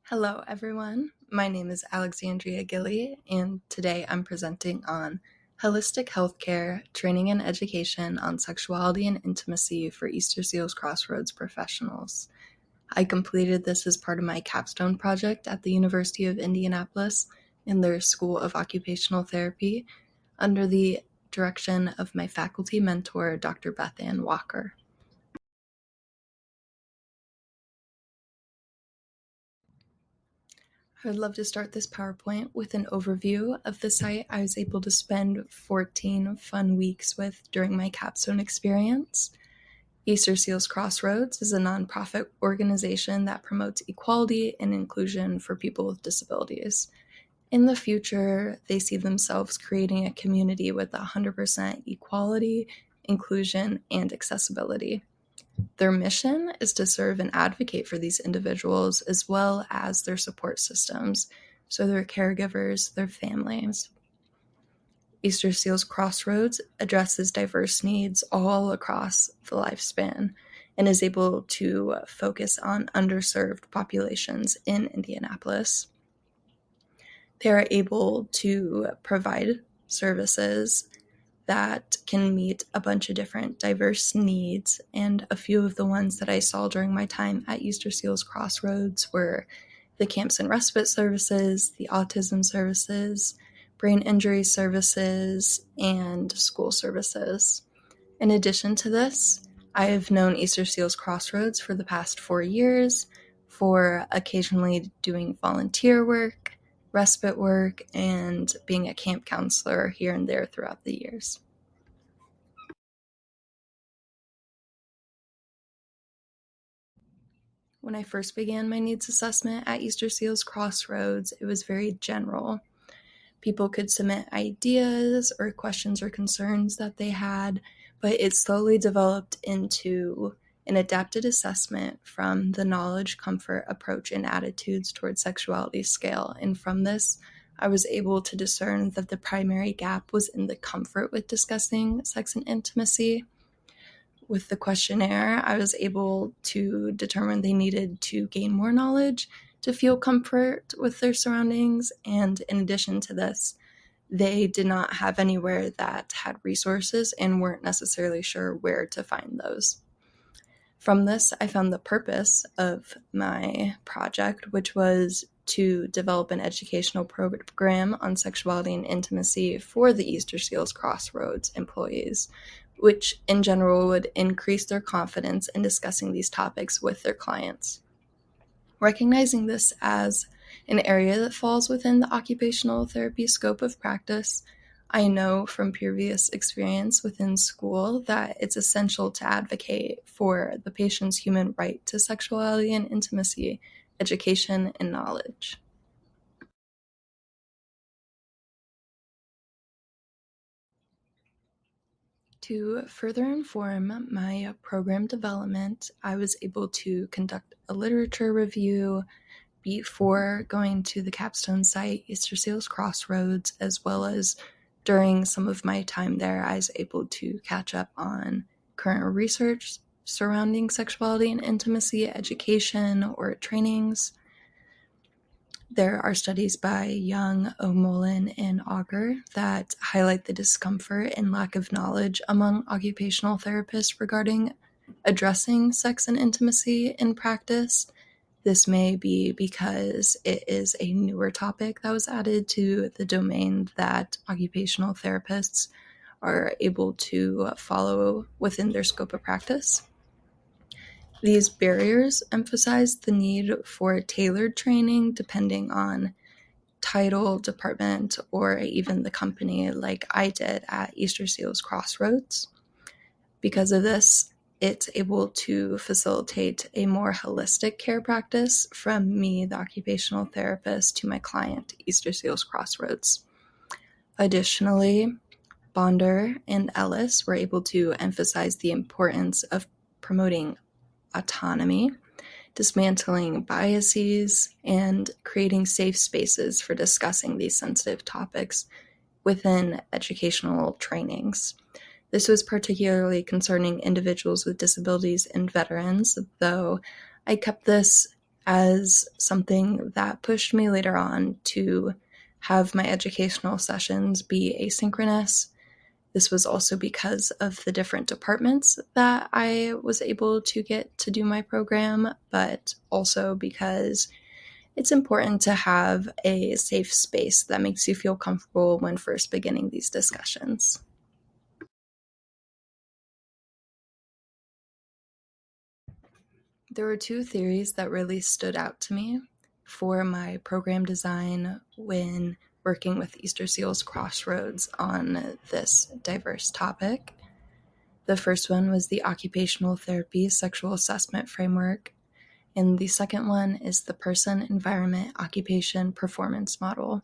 Hello, everyone. My name is Alexandria Gilley, and today I'm presenting on Holistic Healthcare Training and Education on Sexuality and Intimacy for Easter Seals Crossroads Professionals. I completed this as part of my capstone project at the University of Indianapolis in their School of Occupational Therapy under the direction of my faculty mentor, Dr. Beth Ann Walker. I would love to start this PowerPoint with an overview of the site I was able to spend 14 fun weeks with during my capstone experience. Easter Seals Crossroads is a nonprofit organization that promotes equality and inclusion for people with disabilities. In the future, they see themselves creating a community with 100% equality, inclusion, and accessibility. Their mission is to serve and advocate for these individuals as well as their support systems, so their caregivers, their families. Easter Seals Crossroads addresses diverse needs all across the lifespan and is able to focus on underserved populations in Indianapolis. They are able to provide services that can meet a bunch of different diverse needs, and a few of the ones that I saw during my time at Easter Seals Crossroads were the camps and respite services, the autism services, brain injury services, and school services. In addition to this, I have known Easter Seals Crossroads for the past 4 years for occasionally doing volunteer work, respite work, and being a camp counselor here and there throughout the years. When I first began my needs assessment at Easter Seals Crossroads, it was very general. People could submit ideas or questions or concerns that they had, but it slowly developed into an adapted assessment from the knowledge, comfort, approach, and attitudes towards sexuality scale. And from this, I was able to discern that the primary gap was in the comfort with discussing sex and intimacy. With the questionnaire, I was able to determine they needed to gain more knowledge to feel comfort with their surroundings. And in addition to this, they did not have anywhere that had resources and weren't necessarily sure where to find those. From this, I found the purpose of my project, which was to develop an educational program on sexuality and intimacy for the Easter Seals Crossroads employees, which in general would increase their confidence in discussing these topics with their clients. Recognizing this as an area that falls within the occupational therapy scope of practice, I know from previous experience within school that it's essential to advocate for the patient's human right to sexuality and intimacy, education, and knowledge. To further inform my program development, I was able to conduct a literature review before going to the capstone site, Easter Seals Crossroads, as well as during some of my time there, I was able to catch up on current research surrounding sexuality and intimacy, education, or trainings. There are studies by Young, O'Mullen, and Auger that highlight the discomfort and lack of knowledge among occupational therapists regarding addressing sex and intimacy in practice. This may be because it is a newer topic that was added to the domain that occupational therapists are able to follow within their scope of practice. These barriers emphasize the need for tailored training depending on title, department, or even the company, like I did at Easter Seals Crossroads. Because of this, it's able to facilitate a more holistic care practice from me, the occupational therapist, to my client, Easter Seals Crossroads. Additionally, Bonder and Ellis were able to emphasize the importance of promoting autonomy, dismantling biases, and creating safe spaces for discussing these sensitive topics within educational trainings. This was particularly concerning individuals with disabilities and veterans, though I kept this as something that pushed me later on to have my educational sessions be asynchronous. This was also because of the different departments that I was able to get to do my program, but also because it's important to have a safe space that makes you feel comfortable when first beginning these discussions. There were two theories that really stood out to me for my program design when working with Easter Seals Crossroads on this diverse topic. The first one was the occupational therapy sexual assessment framework, and the second one is the person, environment, occupation, performance model.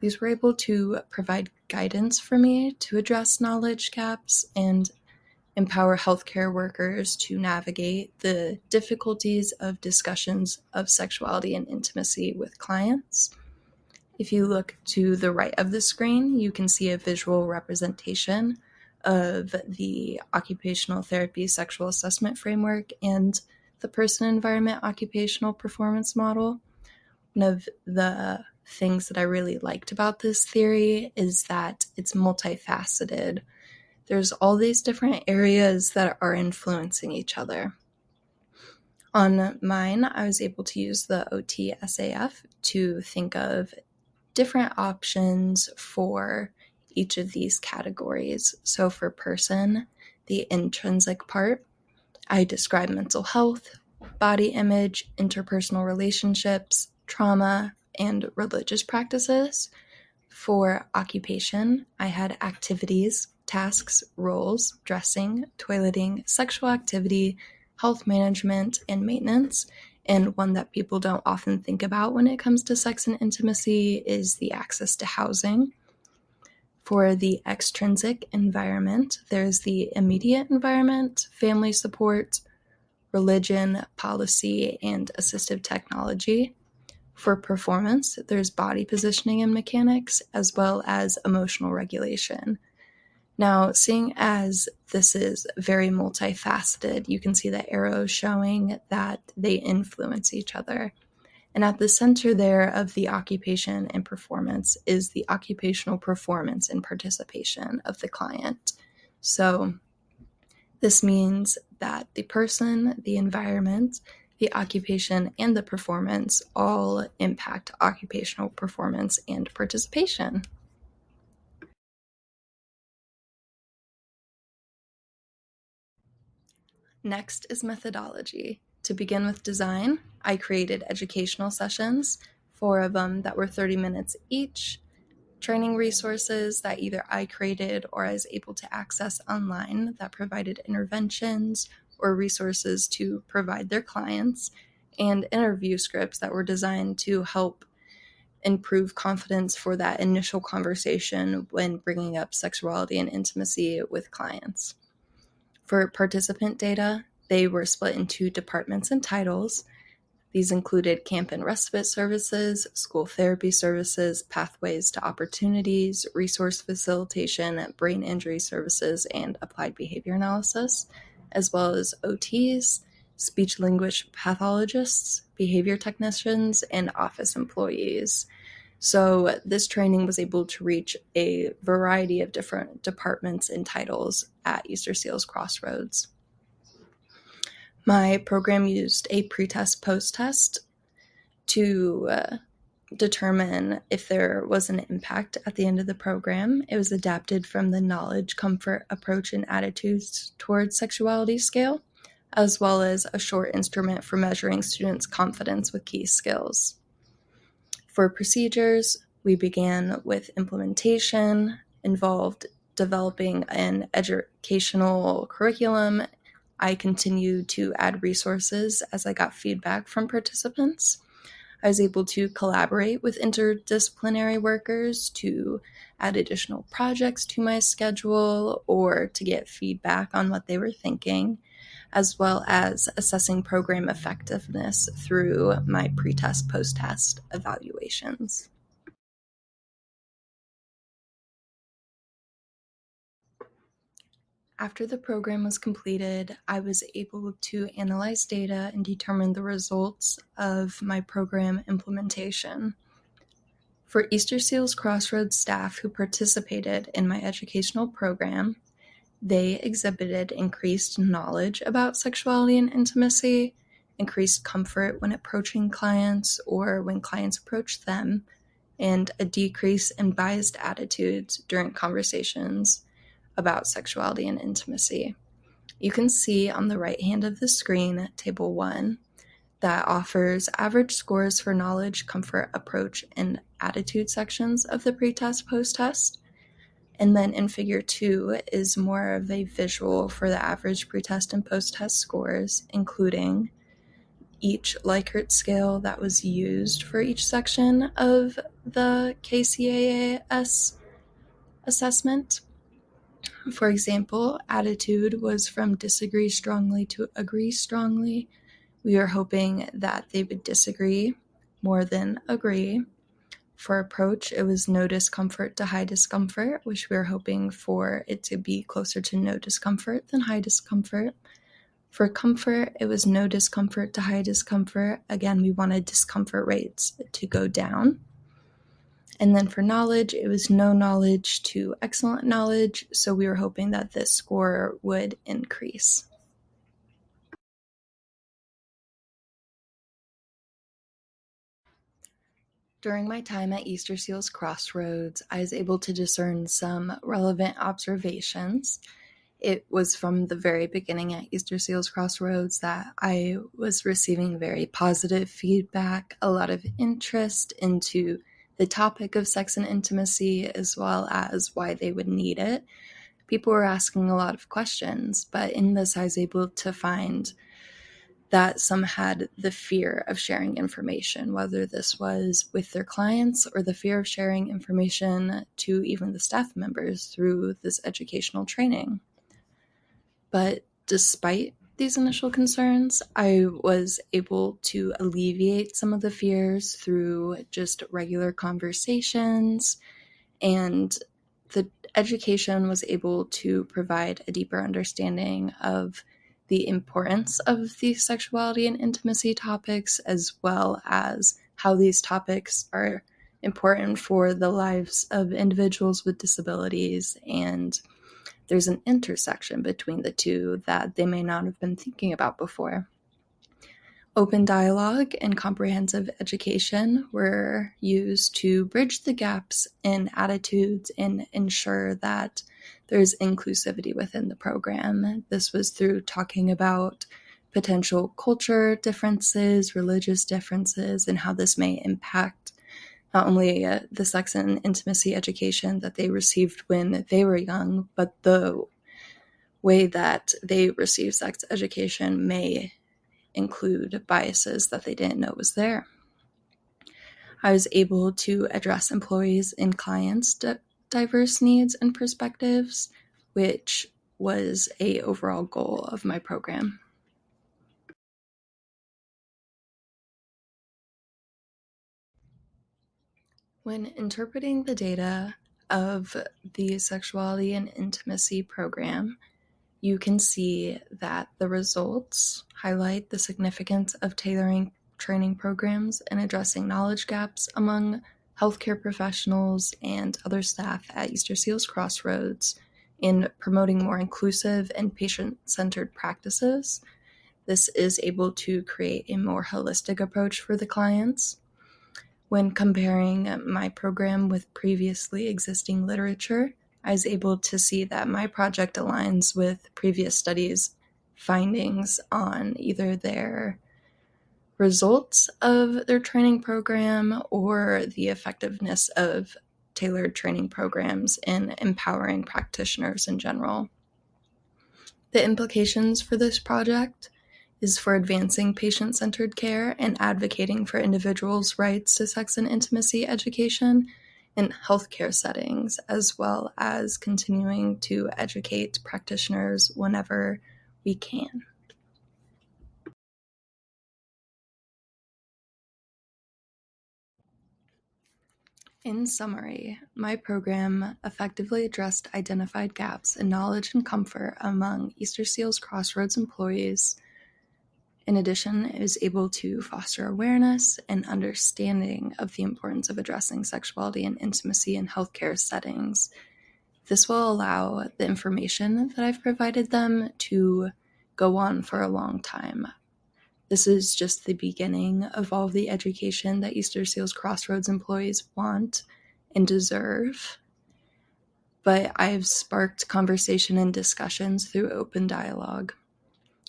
These were able to provide guidance for me to address knowledge gaps and empower healthcare workers to navigate the difficulties of discussions of sexuality and intimacy with clients. If you look to the right of the screen, you can see a visual representation of the occupational therapy sexual assessment framework and the person environment occupational performance model. One of the things that I really liked about this theory is that it's multifaceted. There's all these different areas that are influencing each other. On mine, I was able to use the OTSAF to think of different options for each of these categories. So for person, the intrinsic part, I describe mental health, body image, interpersonal relationships, trauma, and religious practices. For occupation, I had activities, tasks, roles, dressing, toileting, sexual activity, health management, and maintenance. And one that people don't often think about when it comes to sex and intimacy is the access to housing. For the extrinsic environment, there's the immediate environment, family support, religion, policy, and assistive technology. For performance, there's body positioning and mechanics, as well as emotional regulation. Now, seeing as this is very multifaceted, you can see the arrows showing that they influence each other. And at the center there of the occupation and performance is the occupational performance and participation of the client. So this means that the person, the environment, the occupation, and the performance all impact occupational performance and participation. Next is methodology. To begin with design, I created educational sessions, 4 of them that were 30 minutes each, training resources that either I created or I was able to access online that provided interventions or resources to provide their clients, and interview scripts that were designed to help improve confidence for that initial conversation when bringing up sexuality and intimacy with clients. For participant data, they were split into departments and titles. These included camp and respite services, school therapy services, pathways to opportunities, resource facilitation, brain injury services, and applied behavior analysis, as well as OTs, speech language pathologists, behavior technicians, and office employees. So this training was able to reach a variety of different departments and titles at Easter Seals Crossroads. My program used a pre-test post-test to determine if there was an impact at the end of the program. It was adapted from the knowledge, comfort, approach, and attitudes towards sexuality scale, as well as a short instrument for measuring students' confidence with key skills. For procedures, we began with implementation, involved developing an educational curriculum. I continued to add resources as I got feedback from participants. I was able to collaborate with interdisciplinary workers to add additional projects to my schedule or to get feedback on what they were thinking, as well as assessing program effectiveness through my pre-test, post-test evaluations. After the program was completed, I was able to analyze data and determine the results of my program implementation. For Easter Seals Crossroads staff who participated in my educational program, they exhibited increased knowledge about sexuality and intimacy, increased comfort when approaching clients or when clients approached them, and a decrease in biased attitudes during conversations about sexuality and intimacy. You can see on the right hand of the screen, Table 1, that offers average scores for knowledge, comfort, approach, and attitude sections of the pretest post-test. And then in Figure 2 is more of a visual for the average pretest and post-test scores, including each Likert scale that was used for each section of the KCAAS assessment. For example, attitude was from disagree strongly to agree strongly. We are hoping that they would disagree more than agree. For approach, it was no discomfort to high discomfort, which we are hoping for it to be closer to no discomfort than high discomfort. For comfort, it was no discomfort to high discomfort. Again, we wanted discomfort rates to go down. And then for knowledge, it was no knowledge to excellent knowledge, so we were hoping that this score would increase. During my time at Easter Seals Crossroads, I was able to discern some relevant observations. It was from the very beginning at Easter Seals Crossroads that I was receiving very positive feedback, a lot of interest into the topic of sex and intimacy, as well as why they would need it. People were asking a lot of questions, but in this I was able to find that some had the fear of sharing information, whether this was with their clients or the fear of sharing information to even the staff members through this educational training. But despite these initial concerns, I was able to alleviate some of the fears through just regular conversations, and the education was able to provide a deeper understanding of the importance of these sexuality and intimacy topics, as well as how these topics are important for the lives of individuals with disabilities, and there's an intersection between the two that they may not have been thinking about before. Open dialogue and comprehensive education were used to bridge the gaps in attitudes and ensure that there's inclusivity within the program. This was through talking about potential culture differences, religious differences, and how this may impact not only the sex and intimacy education that they received when they were young, but the way that they receive sex education may include biases that they didn't know was there. I was able to address employees' and clients' diverse needs and perspectives, which was an overall goal of my program. When interpreting the data of the sexuality and intimacy program, you can see that the results highlight the significance of tailoring training programs and addressing knowledge gaps among healthcare professionals and other staff at Easter Seals Crossroads in promoting more inclusive and patient-centered practices. This is able to create a more holistic approach for the clients. When comparing my program with previously existing literature, I was able to see that my project aligns with previous studies' findings on either their results of their training program or the effectiveness of tailored training programs in empowering practitioners in general. The implications for this project is for advancing patient-centered care and advocating for individuals' rights to sex and intimacy education in healthcare settings, as well as continuing to educate practitioners whenever we can. In summary, my program effectively addressed identified gaps in knowledge and comfort among Easter Seals Crossroads employees. In addition, it was able to foster awareness and understanding of the importance of addressing sexuality and intimacy in healthcare settings. This will allow the information that I've provided them to go on for a long time. This is just the beginning of all of the education that Easter Seals Crossroads employees want and deserve. But I've sparked conversation and discussions through open dialogue.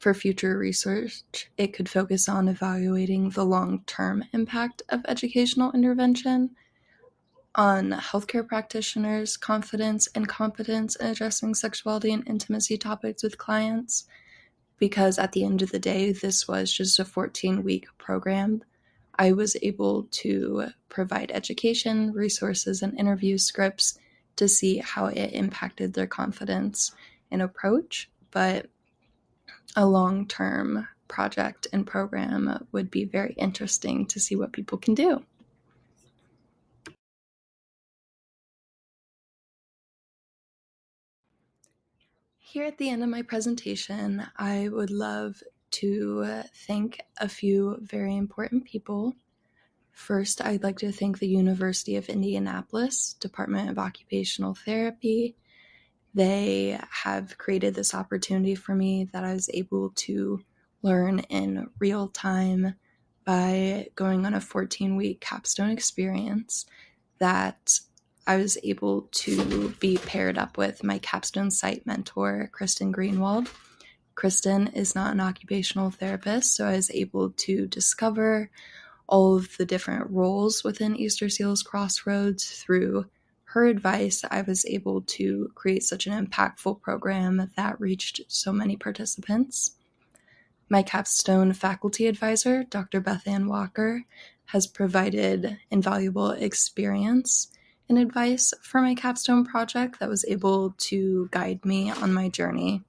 For future research, it could focus on evaluating the long-term impact of educational intervention on healthcare practitioners' confidence and competence in addressing sexuality and intimacy topics with clients, because at the end of the day, this was just a 14-week program. I was able to provide education, resources, and interview scripts to see how it impacted their confidence and approach, but a long-term project and program would be very interesting to see what people can do. Here at the end of my presentation, I would love to thank a few very important people. First, I'd like to thank the University of Indianapolis Department of Occupational Therapy. They have created this opportunity for me that I was able to learn in real time by going on a 14-week capstone experience that I was able to be paired up with my capstone site mentor, Kristen Greenwald. Kristen is not an occupational therapist, so I was able to discover all of the different roles within Easter Seals Crossroads. Through her advice, I was able to create such an impactful program that reached so many participants. My capstone faculty advisor, Dr. Beth Ann Walker, has provided invaluable experience and advice for my capstone project that was able to guide me on my journey.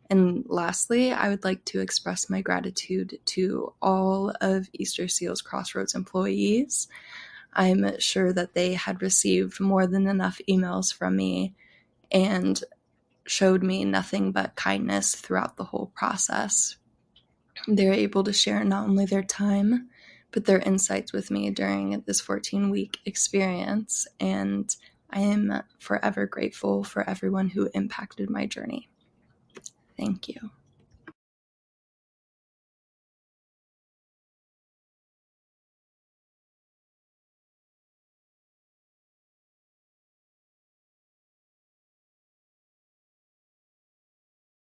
And lastly, I would like to express my gratitude to all of Easter Seals Crossroads employees. I'm sure that they had received more than enough emails from me and showed me nothing but kindness throughout the whole process. They're able to share not only their time, but their insights with me during this 14-week experience, and I am forever grateful for everyone who impacted my journey. Thank you.